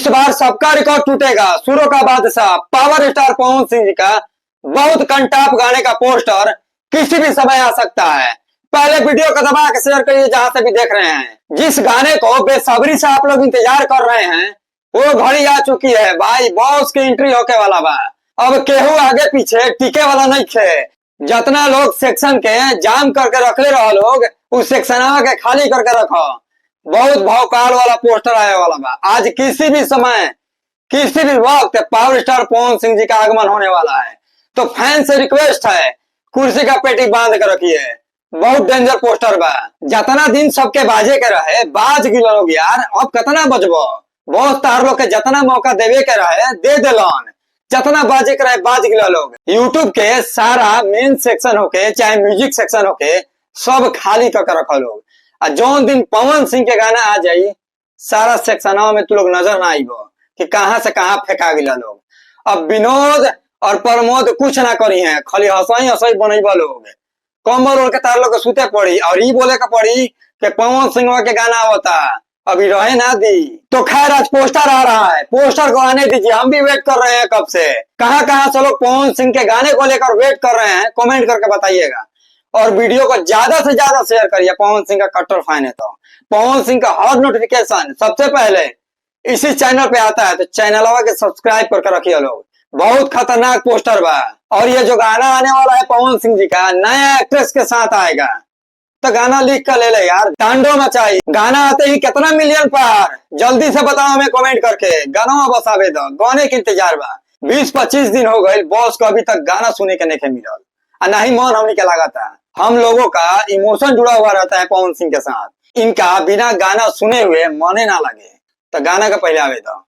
इस बार सबका रिकॉर्ड टूटेगा। सुरों का बादशाह पावर स्टार पवन सिंह जी का बहुत कंटाप गाने का पोस्टर किसी भी समय आ सकता है। पहले वीडियो को दबा के शेयर करिए जहां से भी देख रहे हैं। जिस गाने को बेसब्री से आप लोग इंतजार कर रहे हैं वो घड़ी आ चुकी है भाई। बॉस की एंट्री होके वाला बा। अब केहू आगे पीछे टिके वाला नहीं थे। जितना लोग सेक्शन के जाम करके रखले रहो लोग उस सेक्शन के खाली करके रखो। बहुत भौकाल वाला पोस्टर आने वाला बा। आज किसी भी समय किसी भी वक्त पावर स्टार पवन सिंह जी का आगमन होने वाला है। तो फैन से रिक्वेस्ट है कुर्सी का पेटी बांध कर रखिए। बहुत डेंजर पोस्टर बा। जितना दिन सबके बाजे के रहे बाज गिलो लोग यार। अब कितना बजबो। बहुत तार लोग के जितना मौका देवे के रहे दे दिलन। जितना बाजे के रहे बाज गिलो लोग। यूट्यूब के सारा मेन सेक्शन होके चाहे म्यूजिक सेक्शन होके सब खाली करके रखो लोग। और जौन दिन पवन सिंह के गाना आ जाई सारा सेक्शनों में तू लोग नजर ना आईबो कि कहां से कहां फेंका गिला लोग। अब विनोद और प्रमोद कुछ ना करी है, खाली हंसाई हंसाई बनैबा लोग। कमर ओढ़ के तार लोग के सुते पड़ी और ये बोले के पड़ी कि पवन सिंह के गाना होता अभी रहे ना दी। तो खैर आज पोस्टर आ रहा है, पोस्टर को आने दीजिए। हम भी वेट कर रहे हैं कब से। कहां से लोग पवन सिंह के गाने को लेकर वेट कर रहे हैं कमेंट करके बताइएगा। और वीडियो को ज्यादा से ज्यादा शेयर करिए। पवन सिंह का कट्टर फैन है तो पवन सिंह का हर नोटिफिकेशन सबसे पहले इसी चैनल पे आता है। तो चैनल के सब्सक्राइब करके रखिए लोग। बहुत खतरनाक पोस्टर बा। और ये जो गाना आने वाला है पवन सिंह जी का नया एक्ट्रेस के साथ आएगा। तो गाना लिख कर ले यार, तांडव मचाई। गाना आते ही कितना मिलियन पार जल्दी से बताओ हमें कमेंट करके। गाना बस आवे दो, गाने के इंतजार बा। 20-25 दिन हो गए बॉस को अभी तक गाना सुने के नहीं मिलल। और नहीं मन हमने के लगा था। हम लोगों का इमोशन जुड़ा हुआ रहता है पवन सिंह के साथ। इनका बिना गाना सुने हुए मने ना लगे। तो गाना का पहले आवे दो।